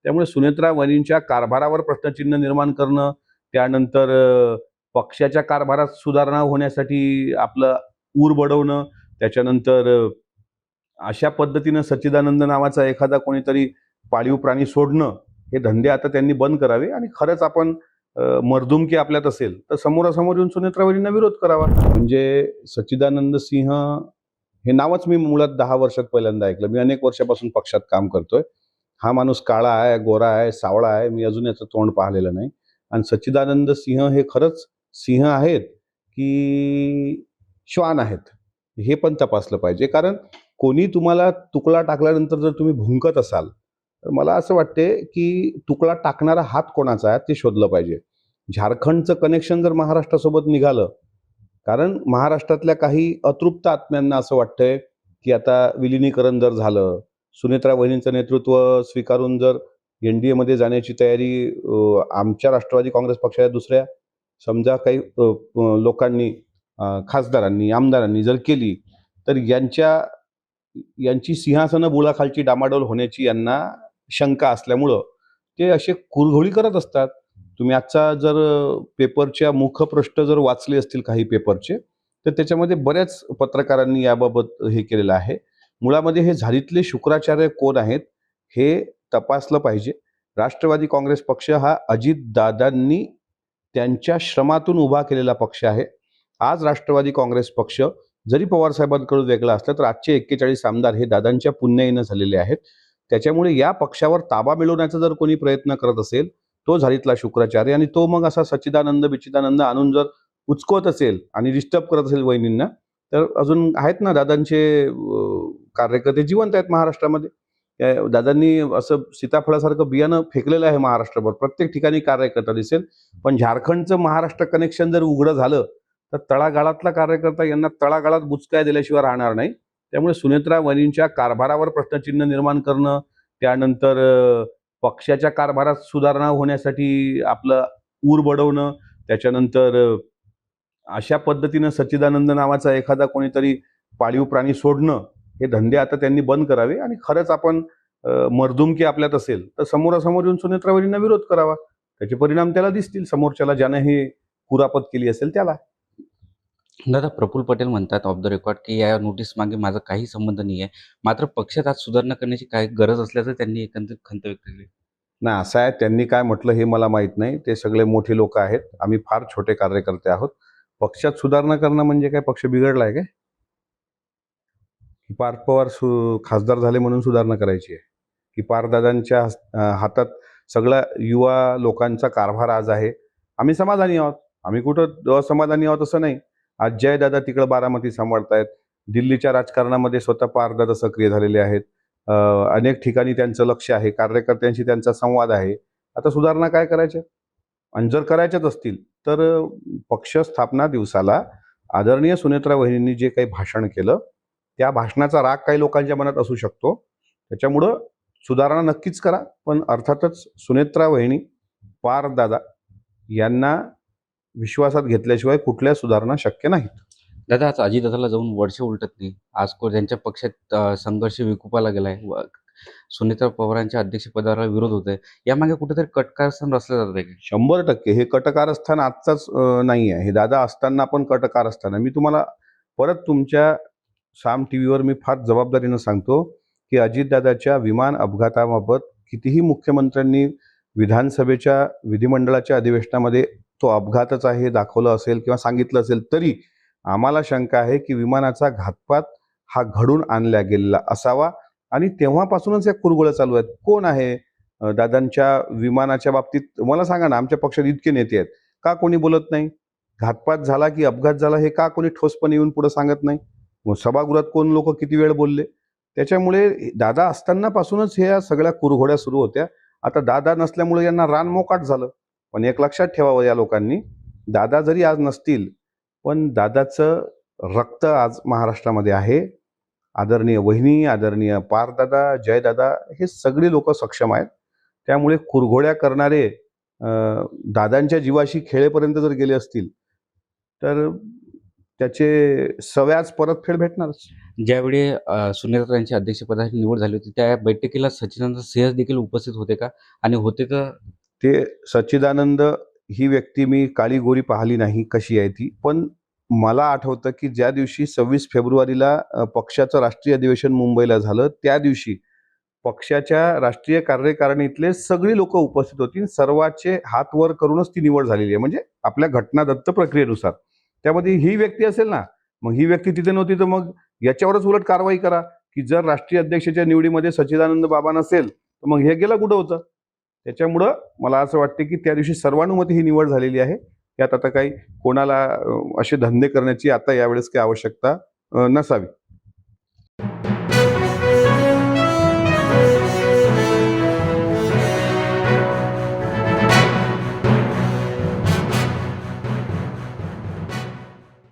त्यामुळे सुनेत्रा वहिनींच्या कारभारावर प्रश्नचिन्ह निर्माण करणं, त्यानंतर पक्षाच्या कारभारात सुधारणा होण्यासाठी आपलं ऊर बडवणं, त्याच्यानंतर अशा पद्धतीनं सच्चिदानंद नावाचा एखादा कोणीतरी पाळीव प्राणी सोडणं, हे धंदे आता त्यांनी बंद करावे आणि खरंच आपण मर्दुमकी आपल्यात असेल तर समोरासमोर येऊन सुनेत्रा वहिनींना विरोध करावा. म्हणजे सच्चिदानंद सिंह हे नावच मी मुळात 10 वर्षात पहिल्यांदा ऐकलं. मी अनेक वर्षापासून पक्षात काम करतोय. हा माणूस काळा आहे, गोरा आहे, सावळा आहे, मी अजून याचं तोंड पाहिलेलं नाही. आणि सच्चिदानंद सिंह हे खरंच सिंह आहेत की श्वान आहेत, हे पण तपासलं पाहिजे. कारण कोणी तुम्हाला तुकडा टाकल्यानंतर जर तुम्ही भुंकत असाल, तर मला असं वाटते की तुकडा टाकणारा हात कोणाचा आहे ते शोधलं पाहिजे. झारखंडचं कनेक्शन जर महाराष्ट्रासोबत निघालं, कारण महाराष्ट्रातल्या काही अतृप्त आत्म्यांना असं वाटतंय की आता विलिनीकरण जर झालं, सुनेत्रा वहिनींचं नेतृत्व स्वीकारून जर एनडीएमध्ये जाण्याची तयारी आमच्या राष्ट्रवादी काँग्रेस पक्षाच्या दुसऱ्या समजा काही लोकांनी, खासदारांनी, आमदारांनी जर केली, तर यांची सिंहासनं बुळाखालची डामाडोल होण्याची यांना शंका असल्यामुळं ते असे कुरघोडी करत असतात. तुम्ही आजचा जर पेपरच्या मुखपृष्ठ जर वाचले असतील काही पेपरचे, तर त्याच्यामध्ये बऱ्याच पत्रकारांनी याबाबत हे केलेलं आहे. मुळामध्ये हे झारीतले शुक्राचार्य कोण आहेत हे तपासलं पाहिजे. राष्ट्रवादी काँग्रेस पक्ष हा अजितदादांनी त्यांच्या श्रमातून उभा केलेला पक्ष आहे. आज राष्ट्रवादी काँग्रेस पक्ष जरी पवारसाहेबांकडून वेगळा असला, तर आजचे 41 आमदार हे दादांच्या पुण्याईनं झालेले आहेत. त्याच्यामुळे या पक्षावर ताबा मिळवण्याचा जर कोणी प्रयत्न करत असेल, तो झारीतला शुक्राचार्य, आणि तो मग असा सच्चिदानंद आणून जर उचकवत असेल आणि डिस्टर्ब करत असेल वहिनींना, तर अजून आहेत ना दादांचे कार्यकर्ते जिवंत आहेत महाराष्ट्रामध्ये. दादांनी असं सीताफळासारखं बियाणं फेकलेलं आहे महाराष्ट्रभर, प्रत्येक ठिकाणी कार्यकर्ता दिसेल. पण झारखंडचं महाराष्ट्र कनेक्शन जर उघडं झालं, तर तळागाळातला कार्यकर्ता यांना तळागाळात बुचकाय दिल्याशिवाय राहणार नाही. त्यामुळे सुनेत्रा वहिनींच्या कारभारावर प्रश्नचिन्ह निर्माण करणं, त्यानंतर पक्षाच्या कारभारात सुधारणा होण्यासाठी आपलं ऊर बडवणं, त्याच्यानंतर अशा पद्धतीनं सच्चिदानंद नावाचा एखादा कोणीतरी पाळीव प्राणी सोडणं, हे धंदे आता त्यांनी बंद करावे आणि खरंच आपण मर्दुमकी आपल्यात असेल तर समोरासमोर येऊन सुनेत्रा वहिनींना विरोध करावा. त्याचे परिणाम त्याला दिसतील, समोरच्याला ज्यानं हे कुरापत केली असेल त्याला. दादा, प्रफुल्ल पटेल म्हणतात ऑफ द रेकॉर्ड की या नोटीस मागे माझा काही संबंध नाही आहे. मात्र पक्षात आज सुधारणा करण्याची काही गरज असल्याचं त्यांनी एकंदरीत खंत व्यक्त केली. नाही, असं आहे, त्यांनी काय म्हटलं हे मला माहीत नाही. ते सगळे मोठे लोक आहेत, आम्ही फार छोटे कार्यकर्ते आहोत. पक्षात सुधारणा करणं म्हणजे काय पक्ष बिघडला आहे काय? की पार्थ पवार खासदार झाले म्हणून सुधारणा करायची आहे? की पारदादांच्या हातात सगळ्या युवा लोकांचा कारभार आज आहे? आम्ही समाधानी आहोत. आम्ही कुठं असमाधानी आहोत असं नाही. आज जयदादा तिकडं बारामती सांभाळतायत. दिल्लीच्या राजकारणामध्ये स्वतः पारदादा सक्रिय झालेले आहेत. अनेक ठिकाणी त्यांचं लक्ष आहे, कार्यकर्त्यांशी त्यांचा संवाद आहे. आता सुधारणा काय करायच्या? आणि जर करायच्याच असतील तर पक्ष स्थापना दिवसाला आदरणीय सुनेत्रा वहिनींनी जे काही भाषण केलं, त्या भाषणाचा राग काही लोकांच्या मनात असू शकतो. त्याच्यामुळं सुधारणा नक्कीच करा, पण अर्थातच सुनेत्रा वहिनी, पारदादा यांना विश्वासात घेतल्याशिवाय कुठल्या सुधारणा शक्य नाहीत. दादा, आज अजितदादाला जाऊन वर्ष उलटत नाही. आज त्यांच्या पक्षात संघर्ष विकोपाला गेलाय. सुनेत्रा पवारांच्या अध्यक्षपदाला विरोध होत आहे. यामागे कुठेतरी कटकारस्थान रचलं जात आहे. 100% हे कटकारस्थान आजचाच नाही आहे. हे दादा असताना पण कटकारस्थान आहे. मी तुम्हाला परत तुमच्या साम टीव्हीवर मी फार जबाबदारीनं सांगतो की अजितदादाच्या विमान अपघाताबाबत कितीही मुख्यमंत्र्यांनी विधानसभेच्या विधिमंडळाच्या अधिवेशनामध्ये तो अपघातच आहे हे दाखवलं असेल किंवा सांगितलं असेल, तरी आम्हाला शंका आहे की विमानाचा घातपात हा घडून आणला गेलेला असावा. आणि तेव्हापासूनच या कुरघोड्या चालू आहेत. कोण आहे दादांच्या विमानाच्या बाबतीत मला सांगा ना. आमच्या पक्षात इतके नेते आहेत, का कोणी बोलत नाही? घातपात झाला की अपघात झाला हे का कोणी ठोसपणे येऊन पुढे सांगत नाही? मग सभागृहात कोण लोक किती वेळ बोलले? त्याच्यामुळे दादा असतानापासूनच ह्या सगळ्या कुरघोड्या सुरू होत्या. आता दादा नसल्यामुळे यांना रान मोकाट झालं. पण एक लक्षात ठेवावं या लोकांनी, दादा जरी आज नसतील, पण दादाचं रक्त आज महाराष्ट्रामध्ये आहे. आदरणीय वहिनी, आदरणीय पारदादा, जयदादा हे सगळे लोक सक्षम आहेत. त्यामुळे कुरघोड्या करणारे दादांच्या जीवाशी खेळेपर्यंत जर गेले असतील, तर त्याचे सव्याज परतफेड भेटणारच. ज्यावेळी सुनेत्रा यांची अध्यक्षपदाची निवड झाली होती, त्या बैठकीला सच्चिदानंद सिंह देखील उपस्थित होते का? आणि होते तर ते सच्चिदानंद ही व्यक्ती मी काळी-गोरी पाहिली नाही कशी आहे ती. पण मला आठवतं, की ज्या दिवशी 26 फेब्रुवारीला पक्षाचं राष्ट्रीय अधिवेशन मुंबईला झालं, त्या दिवशी पक्षाच्या राष्ट्रीय कार्यकारिणीतले सगळी लोकं उपस्थित होती. सर्वांचे हात वर करूनच ती निवड झालेली आहे. म्हणजे आपल्या घटनादत्त प्रक्रियेनुसार. त्यामध्ये ही व्यक्ती असेल ना, मग ही व्यक्ती तिथे नव्हती तर मग याच्यावरच उलट कारवाई करा, की जर राष्ट्रीय अध्यक्षाच्या निवडीमध्ये सच्चिदानंद बाबा नसेल, तर मग हे गेलं कुठं होतं? त्याच्यामुळं मला असं वाटतं, की त्या दिवशी सर्वानुमते ही निवड झालेली आहे. यात आता काही कोणाला असे धंदे करण्याची आता यावेळेस काही आवश्यकता नसावी.